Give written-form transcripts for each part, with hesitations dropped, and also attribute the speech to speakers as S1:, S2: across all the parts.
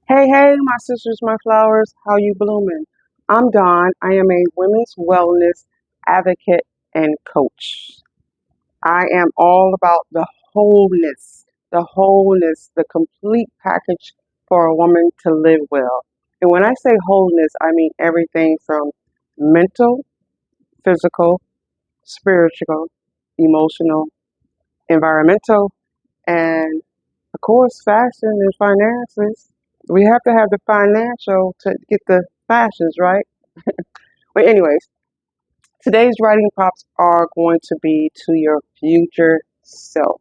S1: Hey, hey, my sisters, my flowers, how you blooming? I'm Dawn. I am a women's wellness advocate and coach. I am all about the complete package for a woman to live well. And when I say wholeness, I mean everything from mental, physical, spiritual, emotional, environmental, and of course, fashion and finances. We have to have the financial to get the fashions, right? But anyways, today's writing prompts are going to be to your future self.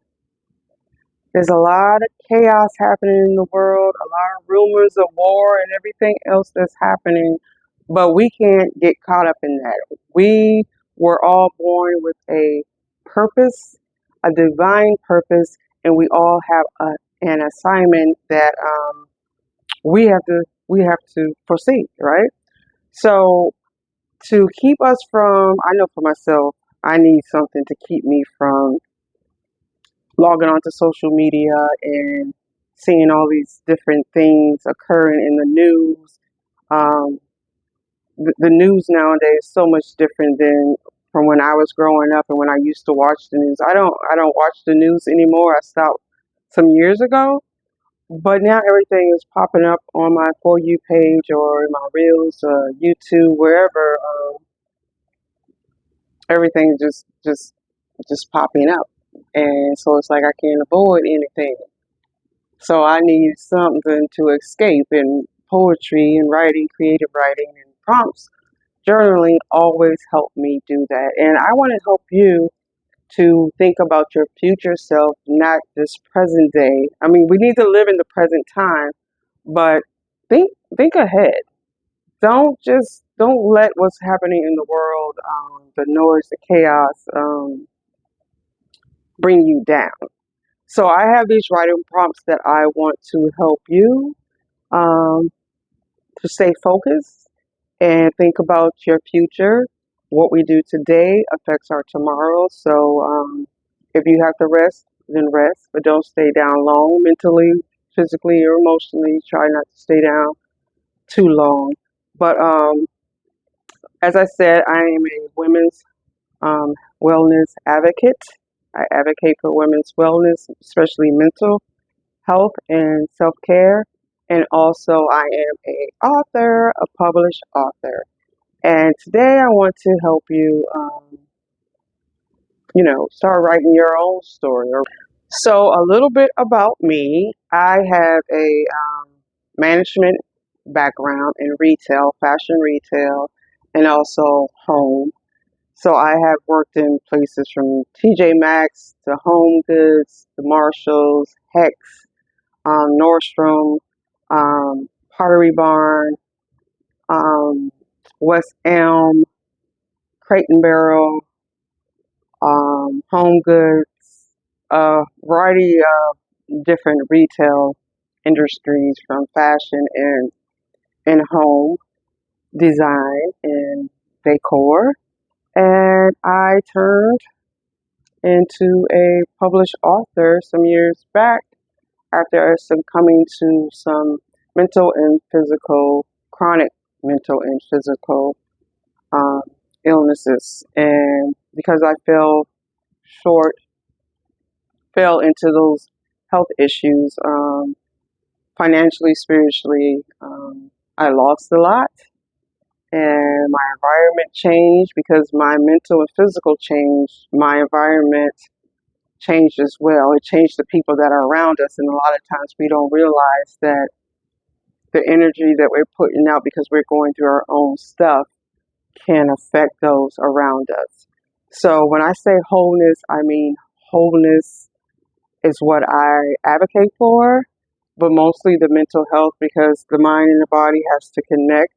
S1: There's a lot of chaos happening in the world, a lot of rumors of war and everything else that's happening, but we can't get caught up in that. We were all born with a purpose, a divine purpose, and we all have an assignment that we have to proceed, right? So to keep us from, I know for myself, I need something to keep me from logging onto social media and seeing all these different things occurring in the news. Um, the news nowadays is so much different than from when I was growing up and when I used to watch the news. I don't watch the news anymore. I stopped some years ago. But now everything is popping up on my For You page or in my Reels, YouTube, wherever. Everything just popping up, and so it's like I can't avoid anything. So I need something to escape, and poetry and writing, creative writing, and prompts, journaling always help me do that. And I want to help you to think about your future self, not this present day. I mean, we need to live in the present time, but think ahead. Don't let what's happening in the world, the noise, the chaos, bring you down. So I have these writing prompts that I want to help you um, to stay focused and think about your future. What we do today affects our tomorrow. So if you have to rest, then rest, but don't stay down long mentally, physically, or emotionally. Try not to stay down too long. But as I said, I am a women's um, wellness advocate. I advocate for women's wellness, especially mental health and self-care. And also, I am a author, a published author. And today, I want to help you, start writing your own story. So, a little bit about me. I have a management background in retail, fashion retail, and also home. So I have worked in places from TJ Maxx to Home Goods, to Marshalls, Hex, Nordstrom, Pottery Barn, um, West Elm, Crate and Barrel, Home Goods, a variety of different retail industries from fashion and home design and decor. And I turned into a published author some years back after succumbing to some mental and physical, chronic mental and physical um, illnesses. And because I short, fell into those health issues, financially, spiritually, I lost a lot. And my environment changed because my mental and physical changed. My environment changed as well. It changed the people that are around us, and a lot of times we don't realize that the energy that we're putting out because we're going through our own stuff can affect those around us. So when I say wholeness, I mean wholeness is what I advocate for, but mostly the mental health because the mind and the body has to connect.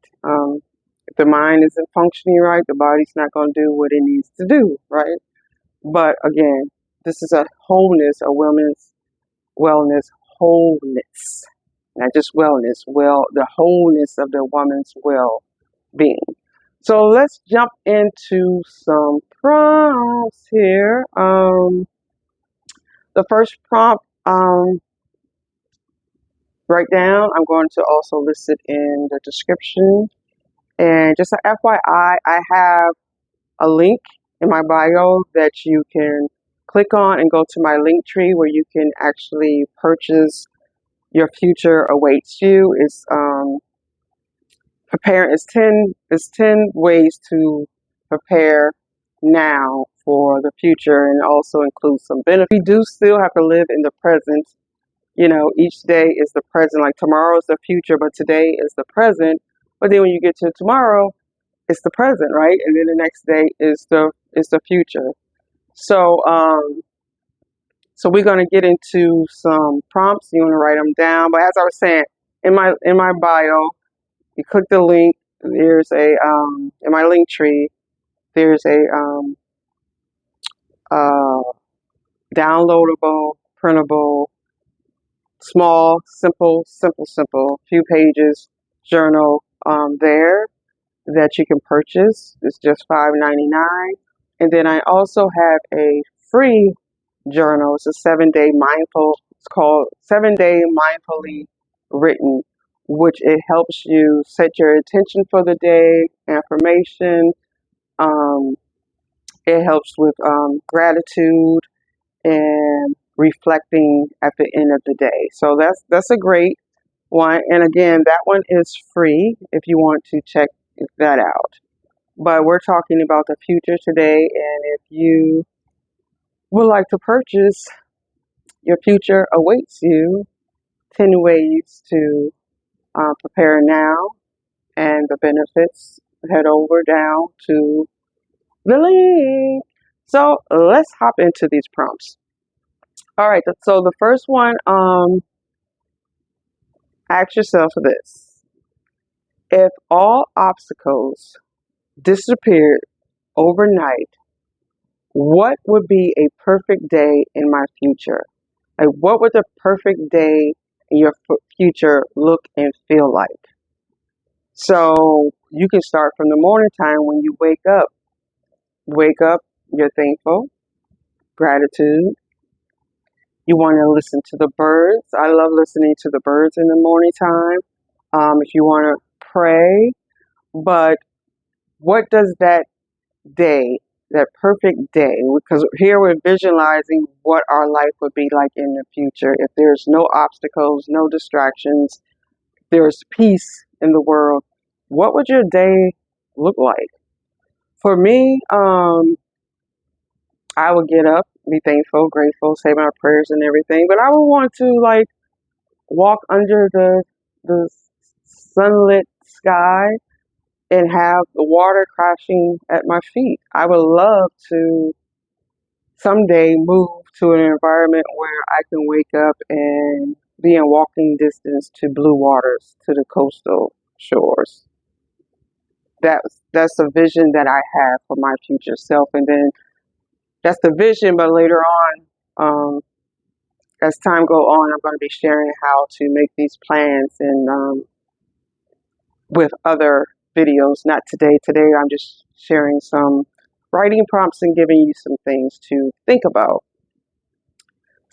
S1: If the mind isn't functioning right, the body's not going to do what it needs to do, right? But again, this is a wholeness, a women's wellness, wholeness, not just wellness, the wholeness of the woman's well being. So let's jump into some prompts here. The first prompt, write down. I'm going to also list it in the description. And just a FYI, I have a link in my bio that you can click on and go to my link tree where you can actually purchase Your Future Awaits You. It's prepare. It's ten ways to prepare now for the future, and also includes some benefits. We do still have to live in the present. Each day is the present. Like tomorrow is the future, but today is the present. But then when you get to tomorrow, it's the present, right? And then the next day is the future. So so we're gonna get into some prompts. You want to write them down. But as I was saying, in my bio, you click the link. There's a in my link tree. There's a uh, downloadable, printable, small, simple, few pages journal there that you can purchase. It's just $5.99. And then I also have a free journal. It's a 7-day mindful. It's called 7-Day Mindfully Written, which it helps you set your intention for the day, affirmation. Um, it helps with gratitude and reflecting at the end of the day. So that's a great one. And again, that one is free if you want to check that out. But we're talking about the future today, and if you would like to purchase Your Future Awaits You, 10 ways to prepare now and the benefits, head over down to the link. So let's hop into these prompts. All right, so the first one, ask yourself this. If all obstacles disappeared overnight, what would be a perfect day in my future? Like, what would the perfect day in your future look and feel like? So you can start from the morning time when you wake up. Wake up, you're thankful, gratitude. You want to listen to the birds. I love listening to the birds in the morning time. If you want to pray, but what does that day, that perfect day, because here we're visualizing what our life would be like in the future. If there's no obstacles, no distractions, there's peace in the world, what would your day look like? For me, I would get up, be thankful, grateful, say my prayers and everything, but I would want to like walk under the sunlit sky and have the water crashing at my feet. I would love to someday move to an environment where I can wake up and be in walking distance to blue waters, to the coastal shores. That's a vision that I have for my future self, and then that's the vision. But later on, as time go on, I'm going to be sharing how to make these plans and with other videos. Not today. Today, I'm just sharing some writing prompts and giving you some things to think about.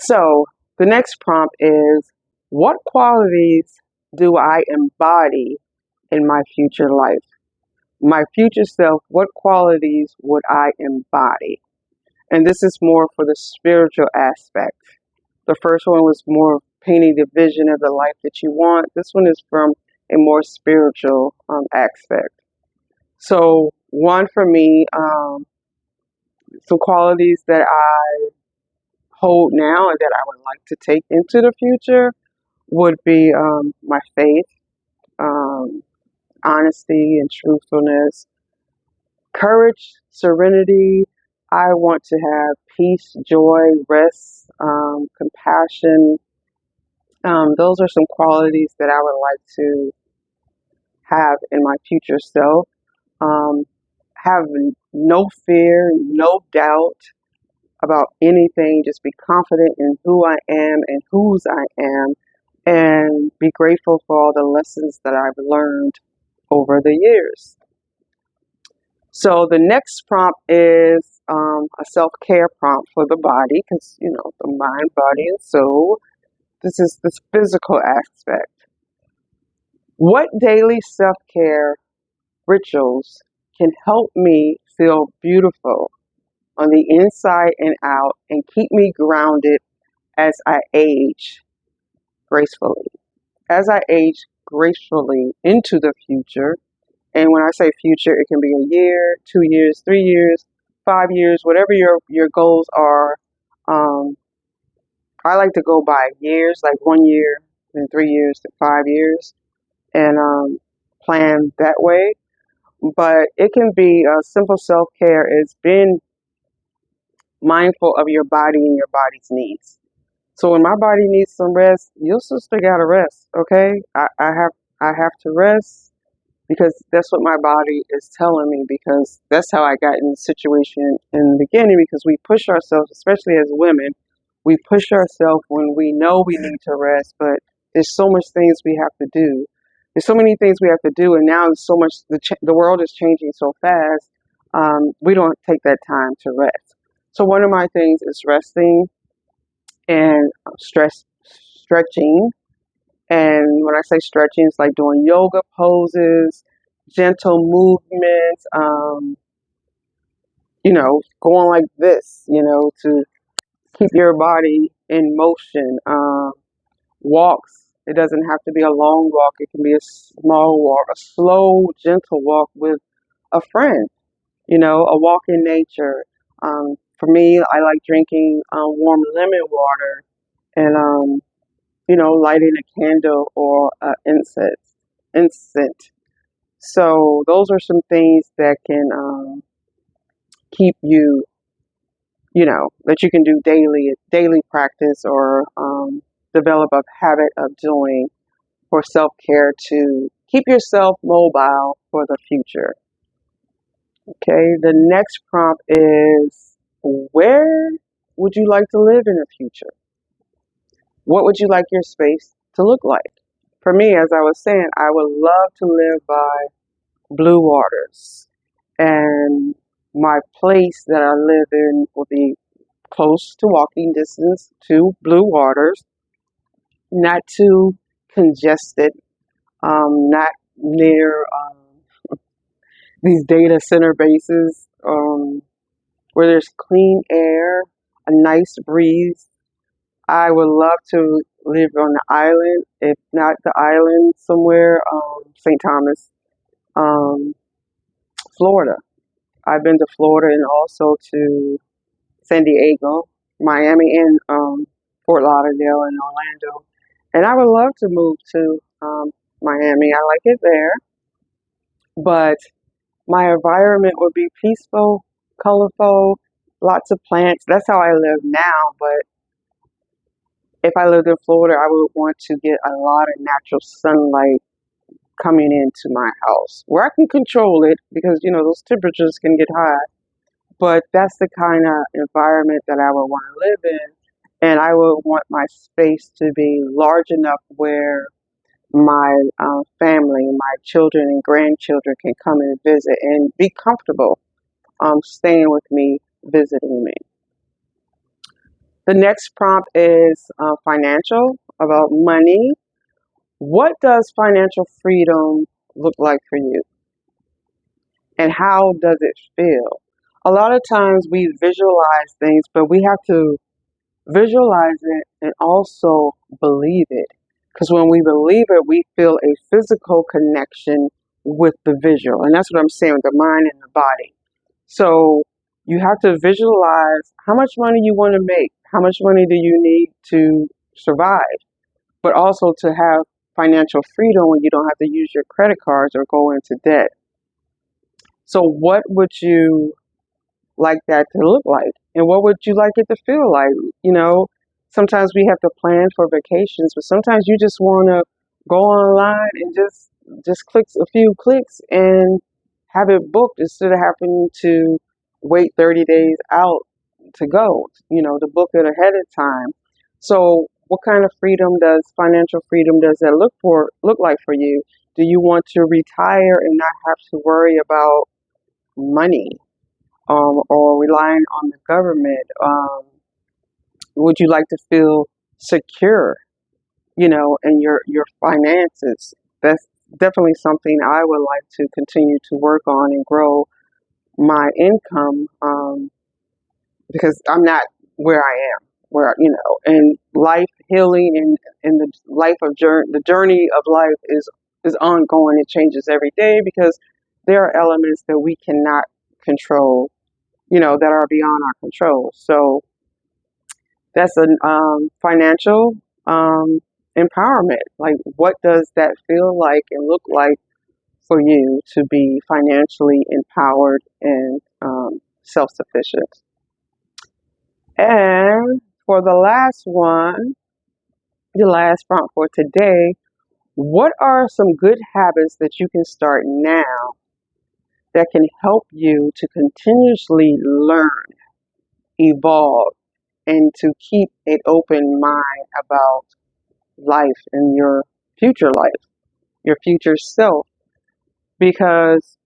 S1: So the next prompt is, what qualities do I embody in my future life? My future self, what qualities would I embody? And this is more for the spiritual aspect. The first one was more painting the vision of the life that you want. This one is from a more spiritual aspect. So one for me, some qualities that I hold now and that I would like to take into the future would be my faith, um, honesty and truthfulness, courage, serenity. I want to have peace, joy, rest, compassion. Those are some qualities that I would like to have in my future self. Um, have no fear, no doubt about anything. Just be confident in who I am and whose I am, and be grateful for all the lessons that I've learned over the years. So the next prompt is a self-care prompt for the body, because the mind, body, and soul. This is this physical aspect. What daily self-care rituals can help me feel beautiful on the inside and out and keep me grounded as I age gracefully? As I age gracefully into the future, and when I say future, it can be a year, 2 years, 3 years, 5 years, whatever your goals are. Um, I like to go by years, like 1 year, then 3 years, to 5 years, and plan that way. But it can be simple self care is being mindful of your body and your body's needs. So when my body needs some rest, your sister gotta rest. Okay, I have to rest because that's what my body is telling me. Because that's how I got in the situation in the beginning. Because we push ourselves, especially as women, we push ourselves when we know we need to rest, but there's so much things we have to do. There's so many things we have to do, and now there's so much. The world is changing so fast. We don't take that time to rest. So one of my things is resting and stretching. And when I say stretching, it's like doing yoga poses, gentle movements. Going like this. To keep your body in motion. Walks. It doesn't have to be a long walk. It can be a small walk, a slow, gentle walk with a friend. A walk in nature. For me, I like drinking warm lemon water and lighting a candle or incense. So those are some things that can keep you, that you can do daily practice or develop a habit of doing for self-care to keep yourself mobile for the future. Okay, the next prompt is, where would you like to live in the future? What would you like your space to look like? For me, as I was saying, I would love to live by blue waters. And my place that I live in will be close to walking distance to blue waters, not too congested, not near these data center bases, where there's clean air, a nice breeze. I would love to live on the island, if not the island, somewhere, St. Thomas, um, Florida. I've been to Florida and also to San Diego, Miami, and Fort Lauderdale and Orlando. And I would love to move to Miami. I like it there, but my environment would be peaceful, colorful, lots of plants. That's how I live now, but if I lived in Florida, I would want to get a lot of natural sunlight coming into my house where I can control it because, those temperatures can get high. But that's the kind of environment that I would want to live in. And I would want my space to be large enough where my family, my children and grandchildren can come and visit and be comfortable staying with me, visiting me. The next prompt is financial, about money. What does financial freedom look like for you? And how does it feel? A lot of times we visualize things, but we have to visualize it and also believe it. Because when we believe it, we feel a physical connection with the visual. And that's what I'm saying, the mind and the body. So you have to visualize how much money you want to make, how much money do you need to survive, but also to have financial freedom when you don't have to use your credit cards or go into debt. So what would you like that to look like? And what would you like it to feel like? Sometimes we have to plan for vacations, but sometimes you just want to go online and just click a few clicks and have it booked instead of having to wait 30 days out to go, to book it ahead of time. So what kind of financial freedom does that look like for you? Do you want to retire and not have to worry about money, or relying on the government? Would you like to feel secure? and your finances. That's definitely something I would like to continue to work on and grow my income, because I'm not where I am, and life healing and the life of the journey of life is ongoing. It changes every day because there are elements that we cannot control, that are beyond our control. So that's a financial um, empowerment. Like, what does that feel like and look like for you to be financially empowered and self sufficient? And for the last one, the last prompt for today, what are some good habits that you can start now that can help you to continuously learn, evolve, and to keep an open mind about life and your future life, your future self? Because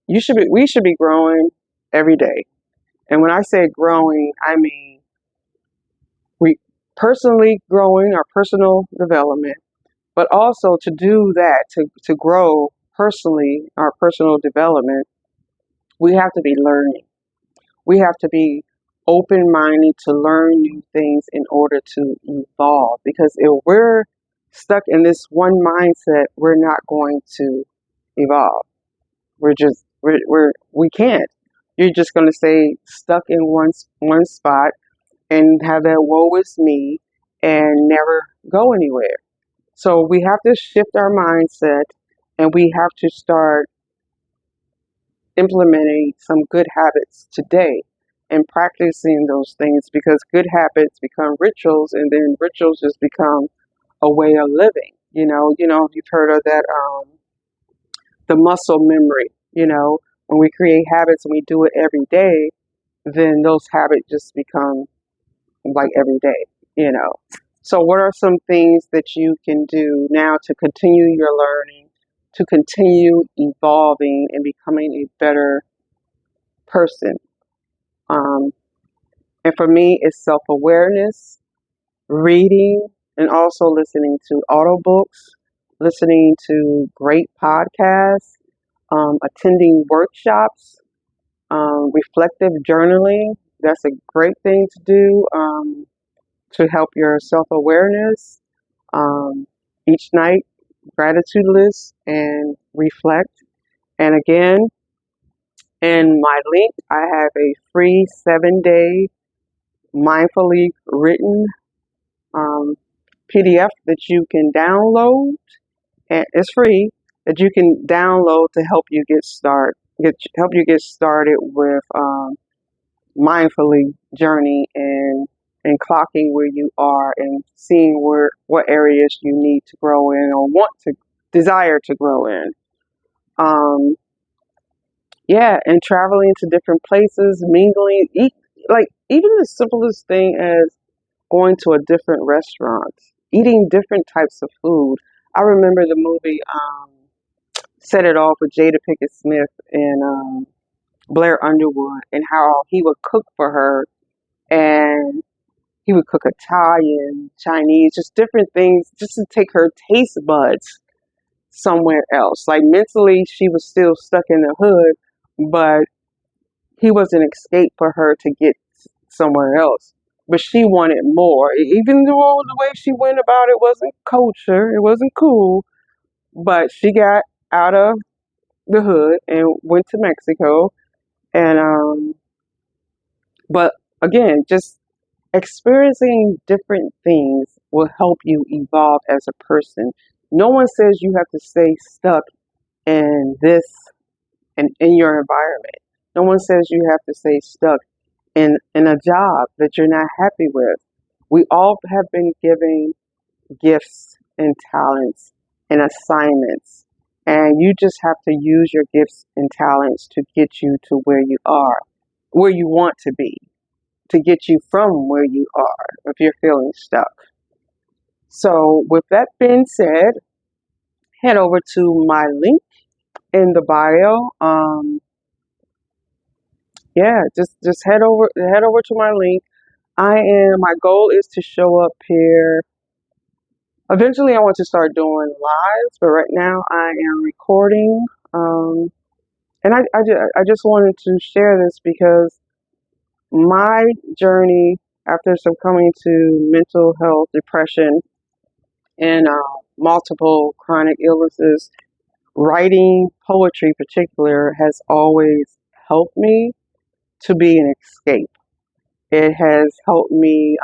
S1: we should be growing every day. And when I say growing, I mean we personally growing, our personal development, but also to do that, to grow personally, our personal development, we have to be learning. We have to be open minded to learn new things in order to evolve. Because if we're stuck in this one mindset, we're not going to evolve. We can't. You're just going to stay stuck in one spot and have that woe is me and never go anywhere. So we have to shift our mindset, and we have to start implementing some good habits today and practicing those things, because good habits become rituals, and then rituals just become a way of living. You've heard of that, the muscle memory. When we create habits and we do it every day, then those habits just become like every day, you know. So, what are some things that you can do now to continue your learning, to continue evolving and becoming a better person? Um, and for me, it's self awareness, reading, and also listening to audiobooks, listening to great podcasts, attending workshops, reflective journaling. That's a great thing to do, to help your self awareness. Um, each night, gratitude list and reflect. And again, in my link, I have a free 7-day mindfully written um, PDF that you can download, and it's free, that you can download to help you get started with mindfully journey and clocking where you are and seeing what areas you need to grow in or want to desire to grow in. Um, yeah, and traveling to different places, mingling, like even the simplest thing as going to a different restaurant, eating different types of food. I remember the movie Set It Off with Jada Pinkett Smith and Blair Underwood, and how he would cook for her, and he would cook Italian, Chinese, just different things, just to take her taste buds somewhere else. Like mentally, she was still stuck in the hood, but he was an escape for her to get somewhere else. But she wanted more. Even though the way she went about it wasn't kosher, it wasn't cool, but she got out of the hood and went to Mexico. And but again, just experiencing different things will help you evolve as a person. No one says you have to stay stuck in this and in your environment. No one says you have to stay stuck in a job that you're not happy with. We all have been given gifts and talents and assignments, and you just have to use your gifts and talents to get you to where you are, where you want to be, to get you from where you are if you're feeling stuck. So, with that being said, head over to my link in the bio. Yeah, just head over to my link. My goal is to show up here Eventually, I want to start doing lives, but right now I am recording. Um, and I just wanted to share this because my journey after succumbing to mental health, depression, and multiple chronic illnesses, writing poetry in particular has always helped me to be an escape. It has helped me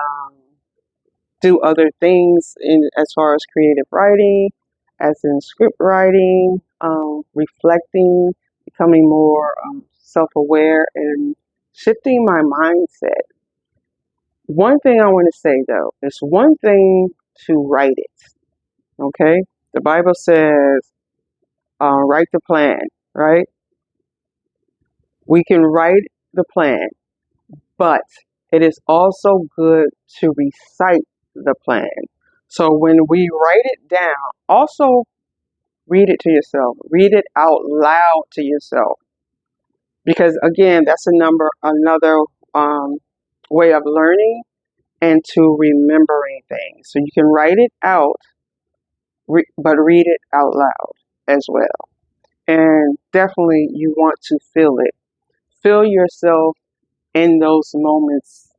S1: do other things in as far as creative writing, as in script writing, reflecting, becoming more self-aware, and shifting my mindset. One thing I want to say though, it's one thing to write it. Okay, the Bible says, write the plan. Right? We can write the plan, but it is also good to recite the plan. So when we write it down, also read it to yourself. Read it out loud to yourself. Because again, that's another um, way of learning and to remembering things. So you can write it out, but read it out loud as well. And definitely you want to feel it. Feel yourself in those moments,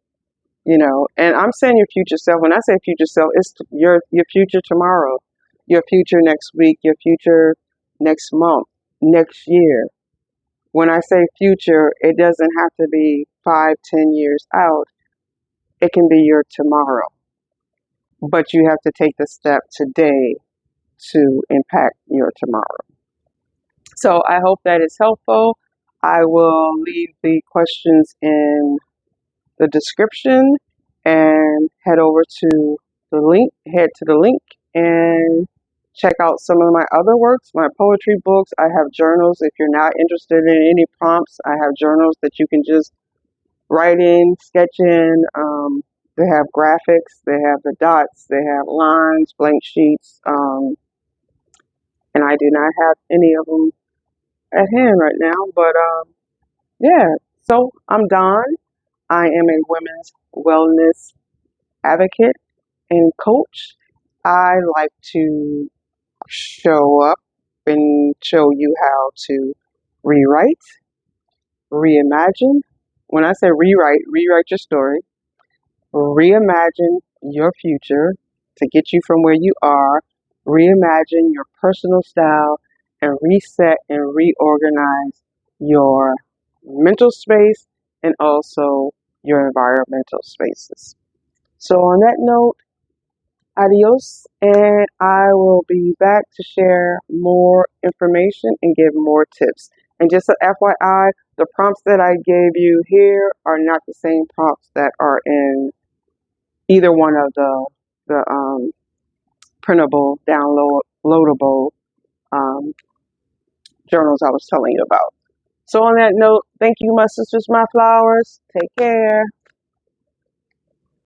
S1: and I'm saying your future self. When I say future self, it's your future tomorrow, your future next week, your future next month, next year. When I say future, it doesn't have to be 5, 10 years out. It can be your tomorrow, but you have to take the step today to impact your tomorrow. So I hope that is helpful. I will leave the questions in the description and head to the link and check out some of my other works, my poetry books. I have journals. If you're not interested in any prompts, I have journals that you can just write in, sketch in. They have graphics, they have the dots, they have lines, blank sheets, and I do not have any of them at hand right now, but yeah. So I'm Dawn. I am a women's wellness advocate and coach. I like to show up and show you how to rewrite, reimagine. When I say rewrite your story, reimagine your future to get you from where you are, reimagine your personal style, and reset and reorganize your mental space and also your environmental spaces. So, on that note, adios, and I will be back to share more information and give more tips. And just a FYI, the prompts that I gave you here are not the same prompts that are in either one of the printable, downloadable um, journals I was telling you about. So on that note, thank you, my sisters, my flowers. Take care.